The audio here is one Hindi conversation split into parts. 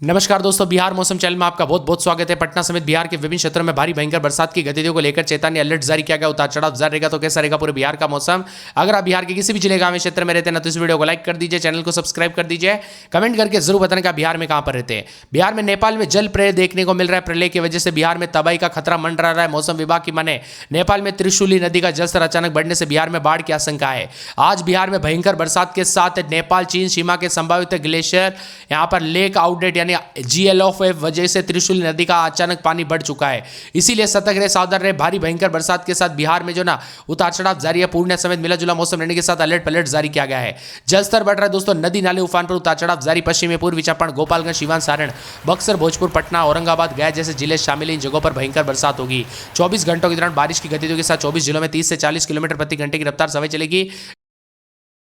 नमस्कार दोस्तों, बिहार मौसम चैनल में आपका बहुत बहुत स्वागत है। पटना समेत बिहार के विभिन्न क्षेत्रों में भारी भयंकर बरसात की गतिविधियों को लेकर चेतावनी अलर्ट जारी किया गया। उतार चढ़ाव जारी रहेगा तो कैसा रहेगा पूरे बिहार का मौसम। अगर आप बिहार के किसी भी जिले गांव में क्षेत्र में रहते हैं ना तो इस वीडियो को लाइक कर दीजिए, चैनल को सब्सक्राइब कर दीजिए, कमेंट करके जरूर बताने का बिहार में कहां पर रहते हैं। बिहार में नेपाल में जल प्रलय देखने को मिल रहा है। प्रलय की वजह से बिहार में तबाही का खतरा मंडरा रहा है। मौसम विभाग की माने नेपाल में त्रिशूली नदी का जलस्तर अचानक बढ़ने से बिहार में बाढ़ की आशंका है। आज बिहार में भयंकर बरसात के साथ नेपाल चीन सीमा के संभावित ग्लेशियर यहां पर लेक आउटलेट यानी GL वजह से त्रिशूली नदी का अचानक पानी बढ़ चुका है। इसीलिए सतर्क रहे, सावधान रहे। भारी भयंकर बरसात के साथ बिहार में जो ना उतार चढ़ाव जारी है। पूर्णिया समेत मिला जुला मौसम रहने के साथ अलर्ट पलट जारी किया गया है। जलस्तर बढ़ रहा है दोस्तों, नदी नाले उफान पर, उतार चढ़ाव जारी। पश्चिमी पूर्वी चंपारण, गोपालगंज, सीवान, सारण, बक्सर, भोजपुर, पटना, औरंगाबाद, गया जैसे जिले शामिल। इन जगहों पर भयंकर बरसात होगी। 24 घंटों के दौरान बारिश की गतिविधियों के साथ 24 जिलों में 30 से 40 किलोमीटर प्रति घंटे की रफ्तार से हवा चलेगी।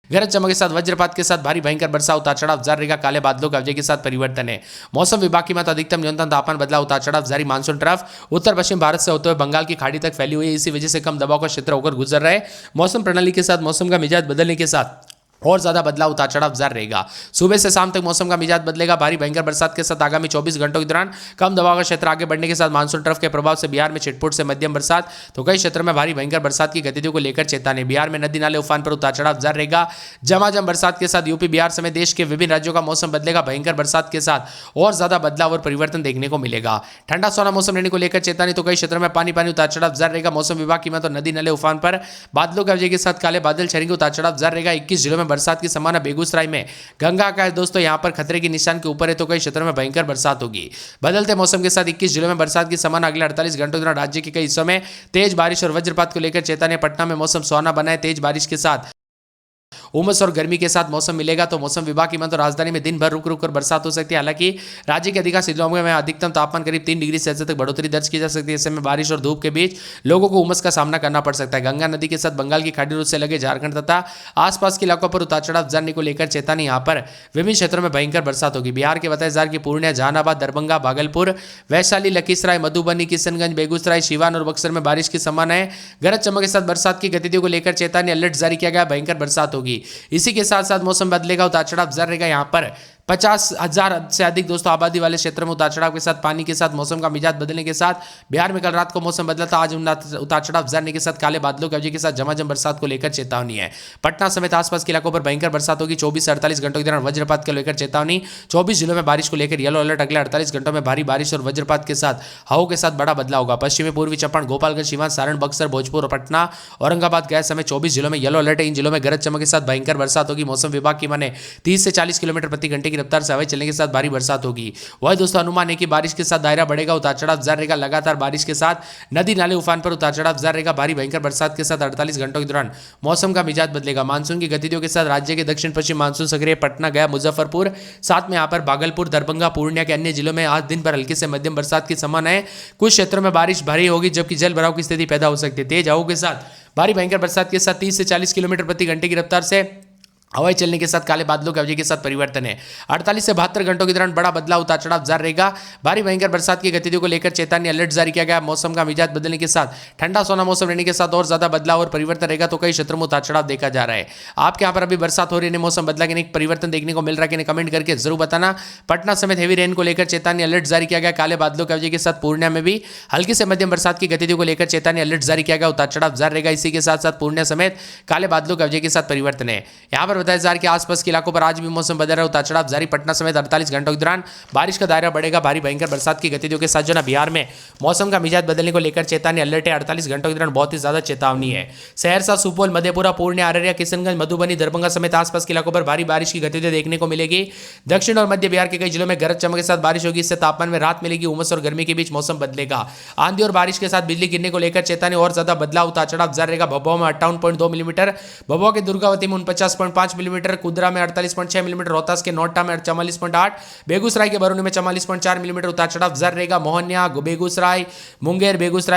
गरज चमक के साथ वज्रपात के साथ भारी भयंकर वर्षा, उतार चढ़ाव जारी रहेगा। काले बादलों का वजह के साथ परिवर्तन है। मौसम विभाग की मत अधिकतम न्यूनतम तापमान बदला, उतार चढ़ाव जारी। मानसून ट्रफ उत्तर पश्चिम भारत से होते हुए बंगाल की खाड़ी तक फैली हुई है। इसी वजह से कम दबाव का क्षेत्र होकर गुजर रहा है। मौसम प्रणाली के साथ मौसम का मिजाज बदलने के साथ और ज्यादा बदलाव, उतार चढ़ाव जारी रहेगा। सुबह से शाम तक मौसम का मिजाज बदलेगा। भारी भयंकर बरसात के साथ आगामी 24 घंटों के दौरान कम दबाव का क्षेत्र आगे बढ़ने के साथ मानसून ट्रफ के प्रभाव से बिहार में छिटपुट से मध्यम बरसात तो कई क्षेत्रों में भारी भयंकर बरसात की गतिविधियों को लेकर चेतावनी। बिहार में नदी नाले उफान पर, उतार चढ़ाव जारी रहेगा। झमाझम बरसात के साथ यूपी बिहार समेत देश के विभिन्न राज्यों का मौसम बदलेगा। भयंकर बरसात के साथ और ज्यादा बदलाव और परिवर्तन देखने को मिलेगा। ठंडा सोना मौसम रहने को लेकर चेतावनी तो कई क्षेत्रों में पानी पानी, उतार चढ़ाव जारी रहेगा। मौसम विभाग की तो नदी नाले उफान पर, बादलों की वजह के साथ काले बादल छाएंगे, उतार चढ़ाव जारी रहेगा। 21 जिलों में बरसात की संभावना। बेगूसराय में गंगा का दोस्तों यहां पर खतरे के निशान के ऊपर है तो कई क्षेत्रों में भयंकर बरसात होगी। बदलते मौसम के साथ 21 जिलों में बरसात की संभावना। अगले 48 घंटों के दौरान राज्य के कई हिस्सों में तेज बारिश और वज्रपात को लेकर चेतावनी। पटना में मौसम सुहाना बना है। तेज बारिश के साथ उमस और गर्मी के साथ मौसम मिलेगा। तो मौसम विभाग की तो राजधानी में दिन भर रुक रुक कर बरसात हो सकती है। हालांकि राज्य के अधिकांश जिलों में अधिकतम तापमान करीब 3 डिग्री सेल्सियस तक बढ़ोतरी दर्ज की जा सकती है। ऐसे में बारिश और धूप के बीच लोगों को उमस का सामना करना पड़ सकता है। गंगा नदी के साथ बंगाल की खाड़ी रूट से लगे झारखंड तथा आसपास के इलाकों पर उतार चढ़ाव जाने को लेकर चेतावनी। यहाँ पर विभिन्न क्षेत्रों में भयंकर बरसात होगी। बिहार के बताया जा रहा है कि पूर्णिया, जहानाबाद, दरभंगा, भागलपुर, वैशाली, लखीसराय, मधुबनी, किशनगंज, बेगूसराय, सीवान और बक्सर में बारिश की संभावना है। गरज चमक के साथ बरसात की गतिविधियों को लेकर चेतावनी अलर्ट जारी किया गया। भयंकर बरसात होगी। इसी के साथ साथ मौसम बदलेगा, उतार चढ़ाव जारी रहेगा। यहाँ पर 50,000 से अधिक दोस्तों आबादी वाले क्षेत्र में उतार चढ़ाव के साथ पानी के साथ मौसम का मिजाज बदलने के साथ बिहार में कल रात को मौसम बदला था। आज उतार चढ़ाव जाने के साथ काले बादलों की वजह के साथ झमाझम बरसात को लेकर चेतावनी है। पटना समेत आसपास के इलाकों पर भयंकर बरसात होगी। 24 से 48 घंटों के दौरान वज्रपात को लेकर चेतावनी। 24 जिलों में बारिश को लेकर येलो अलर्ट। अगले 48 घंटों में भारी बारिश और वज्रपात के साथ हवाओं के साथ बड़ा बदलाव होगा। पश्चिमी पूर्वी चंपारण, गोपालगंज, सीवान, सारण, बक्सर, भोजपुर और पटना, औरंगाबाद, गया समेत 24 जिलों में येलो अलर्ट है। इन जिलों में गरज चमक के साथ भयंकर बरसात होगी। मौसम विभाग की माने 30 से 40 किलोमीटर प्रति घंटे की रफ्तार से हवाएं चलने के साथ भारी बरसात होगी। वह दोस्तों अनुमान है कि बारिश के साथ दायरा बढ़ेगा, उतार चढ़ाव जारी रहेगा। लगातार बारिश के साथ नदी नाले उफान पर, उतार चढ़ाव जारी रहेगा। भारी भयंकर बरसात के साथ 48 घंटों के दौरान मौसम का मिजाज बदलेगा। मानसून की गतिविधियों के साथ राज्य के दक्षिण पश्चिम मानसून सक्रिय। पटना, गया, मुजफ्फरपुर, साथ में यहाँ पर भागलपुर, दरभंगा, पूर्णिया के अन्य जिलों में आज दिन भर हल्की से मध्यम बरसात की संभावना है। कुछ क्षेत्रों में बारिश भारी होगी जबकि जल भराव की स्थिति पैदा हो सकती है। तेज हवाओं के साथ भारी भयंकर बरसात के साथ 30 से 40 किलोमीटर प्रति घंटे की रफ्तार से हवाई चलने के साथ काले बादलों की वजह के साथ परिवर्तन है। 48 से 72 घंटों के दौरान बड़ा बदलाव, उतार चढ़ाव जारी रहेगा। भारी भयंकर बरसात की गतिविधियों को लेकर चेतावनी अलर्ट जारी किया गया। मौसम का मिजाज बदलने के साथ ठंडा सोना मौसम रहने के साथ और ज्यादा बदलाव और परिवर्तन रहेगा। तो कई क्षेत्रों में उतार चढ़ाव देखा जा रहा है। आपके यहाँ पर अभी बरसात हो रही है, मौसम बदला कि नहीं, परिवर्तन देखने को मिल रहा है कि नहीं, कमेंट करके जरूर बताना। पटना समेत हेवी रेन को लेकर चेतावनी अलर्ट जारी किया गया। काले बादलों की वजह के साथ पूर्णिया में भी हल्की से मध्यम बरसात की गतिविधियों को लेकर चेतावनी अलर्ट जारी किया गया। उतार चढ़ाव जारी रहेगा। इसी के साथ साथ पूर्णिया समेत काले बादलों की वजह के साथ परिवर्तन है। यहाँ पर बताया जा रहा है कि आसपास के इलाकों पर आज भी मौसम बदल रहा है। उतार चढ़ाव जारी। पटना समेत 48 घंटों के दौरान बारिश का दायरा बढ़ेगा। भारी भयंकर बरसात की गतिविधियों के साथ जो ना बिहार में मौसम का मिजाज बदलने को लेकर चेतावनी अलर्ट है। 48 घंटों के दौरान बहुत ही ज्यादा चेतावनी है। सहरसा, सुपौल, मधेपुरा, पूर्णिया, अररिया, किशनगंज, मधुबनी, दरभंगा समेत आसपास के इलाकों पर भारी बारिश की गतिविधि देखने को मिलेगी। दक्षिण और मध्य बिहार के कई जिलों में गरज चमक के साथ बारिश होगी। इससे तापमान में राहत मिलेगी। उमस और गर्मी के बीच मौसम बदलेगा। आंधी और बारिश के साथ बिजली गिरने को लेकर चेतावनी और ज्यादा बदलाव, उतार चढ़ाव जारी रहेगा। भभुआ में 58.2 मिलीमीटर, भभुआ के दुर्गावती में 49.5 मिलीमीटर, कुदरा में 48.6 मिलीमीटर, रोहतास के नोटा में 44.8, बेगूसराय के बरौनी में 44.4 मिलीमीटर उतार चढ़ाव जारी रहेगा। मोहनिया, बेगूसराय,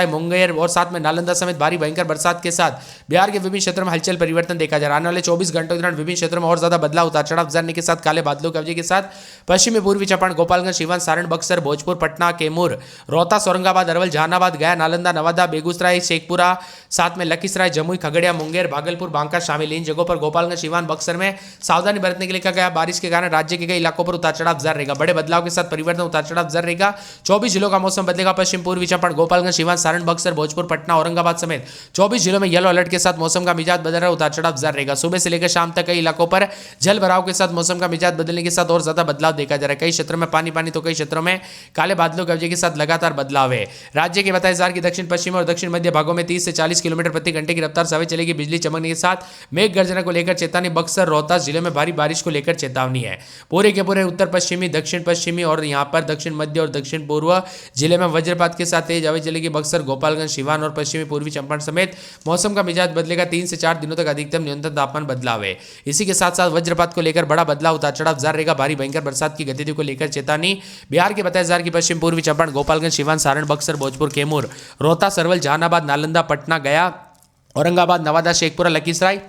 मुंगेर और साथ में नालंदा समेत भारी भयंकर बरसात के साथ बिहार के विभिन्न क्षेत्रों में हलचल परिवर्तन देखा जा रहा है। आने वाले 24 घंटों के दौरान विभिन्न क्षेत्रों में और ज्यादा बदलाव, उतार चढ़ाव जाने के साथ काले बादलों की वजह के साथ पश्चिमी पूर्वी चंपारण, गोपालगंज, सीवान, सारण, बक्सर, भोजपुर, पटना, कैमूर, रोहतास, औरंगाबाद, अरवल, जहानाबाद, गया, नालंदा, नवादा, बेगूसराय, शेखपुरा, साथ में लखीसराय, जमुई, खगड़िया, मुंगेर, भागलपुर, बांका शामिल। इन जगहों पर गोपालगंज, सीवान, बक्सर बक्सर में सावधानी बरतने के लिए कहा गया। बारिश के कारण राज्य के कई इलाकों पर उतार चढ़ाव जारी रहेगा। बड़े बदलाव के साथ परिवर्तन उतार चढ़ाव जारी रहेगा। 24 जिलों का मौसम बदलेगा। पश्चिम पूर्वी चंपारण, गोपालगंज, सीवान, सारण, बक्सर, भोजपुर, पटना, औरंगाबाद समेत 24 जिलों में येलो अलर्ट के साथ मौसम का मिजाज बदल रहा है, उतार चढ़ाव जारी रहेगा। सुबह से लेकर शाम तक कई इलाकों पर जल भराव के साथ मौसम का मिजाज बदलने के साथ और ज्यादा बदलाव देखा जा रहा है। कई क्षेत्रों में पानी तो कई क्षेत्रों में काले बादलों की वजह के साथ लगातार बदलाव है। राज्य के बताए जार की दक्षिण पश्चिम और दक्षिण मध्य भागों में 30 से 40 किलोमीटर प्रति घंटे की रफ्तार से हवा चलेगी। बिजली चमकने के साथ मेघ गर्जना को लेकर चेतावनी। बक्सर, रोहतास जिले में भारी बारिश को लेकर चेतावनी है। पूरे के पूरे उत्तर पश्चिमी, दक्षिण पश्चिमी और यहां पर दक्षिण मध्य और दक्षिण पूर्व जिले में वज्रपात के साथ तेज हवा चलेगी। बक्सर, गोपालगंज, सीवान और पश्चिमी पूर्वी चंपारण समेत मौसम का मिजाज बदलेगा। 3 से 4 दिनों तक अधिकतम न्यूनतम तापमान बदलाव है। इसी के साथ साथ वज्रपात को लेकर बड़ा बदलाव, उतार चढ़ाव जारी रहेगा। भारी भयंकर बरसात की गतिविधियों को लेकर चेतावनी। बिहार के बताए जार की पश्चिम पूर्वी चंपारण, गोपालगंज, सीवान, सारण, बक्सर, भोजपुर, कैमूर, रोहतास, अरवल, जहानाबाद, नालंदा, पटना, गया, औरंगाबाद, नवादा, शेखपुरा, लखीसराय,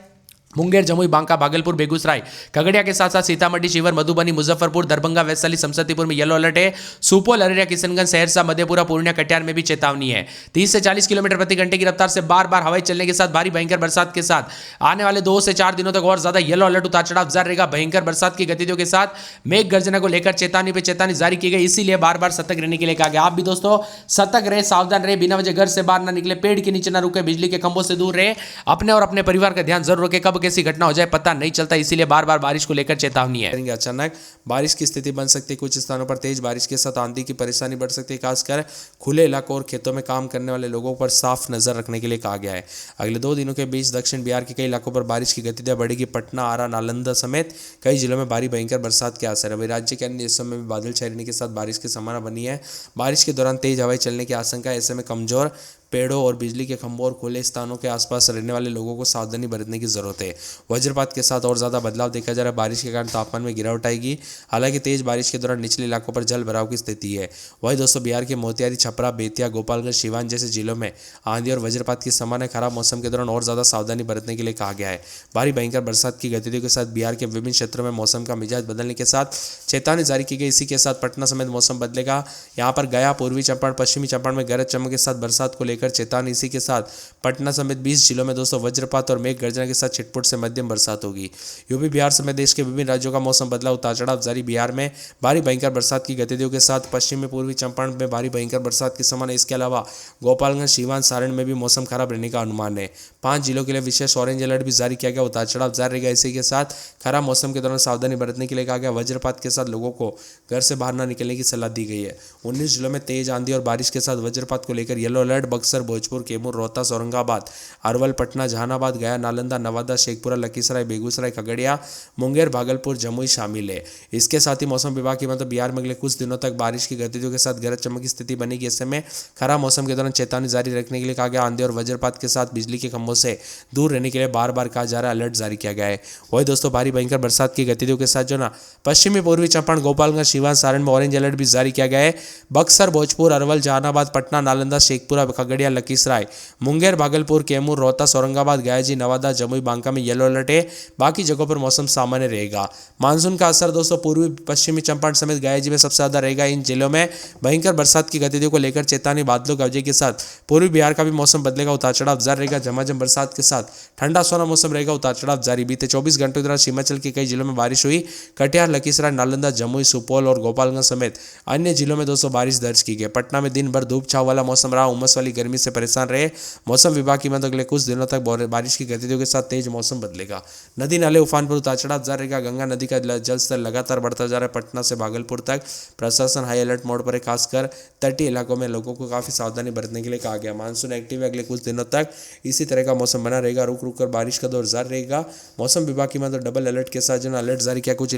मुंगेर, जमुई, बांका, भागलपुर, बेगूसराय, खगड़िया के साथ साथ सीतामढ़ी, शिवहर, मधुबनी, मुजफ्फरपुर, दरभंगा, वैशाली, समस्तीपुर में येलो अलर्ट है। सुपौल, अररिया, किशनगंज, सहरसा, मधेपुरा, पूर्णिया, कटिहार में भी चेतावनी है। 30 से 40 किलोमीटर प्रति घंटे की रफ्तार से बार बार हवाई चलने के साथ भारी भयंकर बरसात के साथ आने वाले 2 से 4 दिनों तक और ज्यादा येलो अलर्ट, उतार चढ़ाव जारी रहेगा। भयंकर बरसात की गतिविधियों के साथ मेघ गर्जना को लेकर चेतावनी पे चेतावनी जारी की गई। इसीलिए बार बार सतर्क रहने के लिए कहा गया। आप भी दोस्तों सतर्क रहे, सावधान रहे, बिना वजह घर से बाहर ना निकले, पेड़ के नीचे ना रुके, बिजली के खंभों से दूर रहे। अपने और अपने परिवार का ध्यान जरूर रखें। कब कैसी घटना हो जाए पता नहीं चलता, इसीलिए बार बार बारिश को लेकर चेतावनी है। अचानक बारिश की स्थिति बन सकती है। कुछ स्थानों पर तेज बारिश के साथ आंधी की परेशानी बढ़ सकती है। खासकर खुले इलाकों और खेतों में काम करने वाले लोगों पर साफ नजर रखने के लिए कहा गया है। अगले 2 दिनों के बीच दक्षिण बिहार के कई इलाकों पर बारिश की गतिविधियां बढ़ेगी। पटना, आरा, नालंदा समेत कई जिलों में भारी भयंकर बरसात के आसार है। वही राज्य के अन्य हिस्सों में भी बादल छाए रहने के साथ बारिश की संभावना बनी है। बारिश के दौरान तेज हवाएं चलने की आशंका है। ऐसे में कमजोर पेड़ों और बिजली के खंभों और खुले स्थानों के आसपास रहने वाले लोगों को सावधानी बरतने की जरूरत है। वज्रपात के साथ और ज्यादा बदलाव देखा जा रहा है। बारिश के कारण तापमान में गिरावट आएगी। हालांकि तेज बारिश के दौरान निचले इलाकों पर जल भराव की स्थिति है। वहीं दोस्तों बिहार के मोतिहारी, छपरा, बेतिया, गोपालगंज, सीवान जैसे जिलों में आंधी और वज्रपात की संभावना। खराब मौसम के दौरान और ज्यादा सावधानी बरतने के लिए कहा गया है। भारी भयंकर बरसात की गतिविधियों के साथ बिहार के विभिन्न क्षेत्रों में मौसम का मिजाज बदलने के साथ चेतावनी जारी की गई। इसी के साथ पटना समेत मौसम बदलेगा। यहाँ पर गया, पूर्वी चंपारण, पश्चिमी चंपारण में गरज चमक के साथ बरसात को लेकर चेतावनी। इसी के साथ पटना समेत 20 जिलों में दोस्तों वज्रपात और मेघ गर्जना के साथ छिटपुट से मध्यम बरसात होगी। यूपी, बिहार समेत देश के विभिन्न राज्यों का मौसम बदला, उतार चढ़ाव जारी। बिहार में भारी भयंकर बरसात की गतिविधियों के साथ पश्चिमी पूर्वी चंपारण में भारी भयंकर बरसात की संभावना। इसके अलावा गोपालगंज, सीवान, सारण में भी मौसम खराब रहने का अनुमान है। 5 जिलों के लिए विशेष ऑरेंज अलर्ट भी जारी किया गया। उतार चढ़ाव जारी रहेगा। इसी के साथ खराब मौसम के दौरान सावधानी बरतने के लिए कहा गया। वज्रपात के साथ लोगों को घर से बाहर न निकलने की सलाह दी गई है। 19 जिलों में तेज आंधी और बारिश के साथ वज्रपात को लेकर येलो अलर्ट। बक्सर, भोजपुर, कैमूर, रोहतास, औरंगाबाद, अरवल, पटना, जहानाबाद, गया, नालंदा, नवादा, शेखपुरा, लखीसराय, बेगूसराय, खगड़िया, मुंगेर, भागलपुर, जमुई शामिल है। इसके साथ ही मौसम विभाग की मतलब बिहार में अगले कुछ दिनों तक बारिश की गतिविधियों के साथ गरज चमक की स्थिति बनेगी। ऐसे में खराब मौसम के दौरान चेतावनी जारी रखने के लिए कहा गया। आंधी और वज्रपात के साथ बिजली के खंभों से दूर रहने के लिए बार बार कहा जा रहा है, अलर्ट जारी किया गया है। वही दोस्तों भारी भयंकर बरसात की गतिविधियों के साथ जो ना पश्चिमी पूर्वी चंपारण, गोपालगंज, सीवान, सारण में ऑरेंज अलर्ट भी जारी किया गया है। बक्सर, भोजपुर, अरवल, जहानाबाद, पटना, नालंदा, शेखपुरा, खगड़िया, लखीसराय, मुंगेर, भागलपुर, कैमूर, रोहतास, औरंगाबाद, गया, नवादा, जमुई, बांका में येलो अलर्ट है। बाकी जगहों पर मौसम सामान्य रहेगा। मानसून का असर दोस्तों पूर्वी पश्चिमी चंपारण समेत गया में सबसे ज्यादा रहेगा। इन जिलों में भयंकर बरसात की गतिविधियों को लेकर चेतावनी। बादलों की वजह के साथ पूर्वी बिहार का भी मौसम बदलेगा। उतार चढ़ाव जारी रहेगा। झमाझम बरसात के साथ ठंडा सोना मौसम रहेगा। उतार चढ़ाव जारी। बीते 24 घंटों के दौरान हिमाचल के कई जिलों में बारिश हुई। कटिहार, लखीसराय, नालंदा, जमुई, सुपौल और गोपालगंज समेत अन्य जिलों में दोस्तों बारिश दर्ज की गई। पटना में दिन भर धूप छाव वाला मौसम रहा। उमस वाली गर्मी से परेशान रहे। मौसम विभाग की मदद अगले कुछ दिनों तक बारिश की गतिविधियों के साथ तेज मौसम बदलेगा। नदी नाले उफान पर उतार चढ़ाव जारी रहेगा। गंगा नदी का जल स्तर लगातार बढ़ता जा रहा है। पटना से भागलपुर तक प्रशासन हाई अलर्ट मोड पर है। खासकर तटीय इलाकों में लोगों को काफी सावधानी बरतने के लिए कहा गया। मानसून एक्टिव है। अगले कुछ दिनों तक इसी तरह का मौसम बना रहेगा। रुक रुक कर बारिश का दौर जारी रहेगा। मौसम विभाग की मदद डबल अलर्ट के साथ जो अलर्ट जारी किया कुछ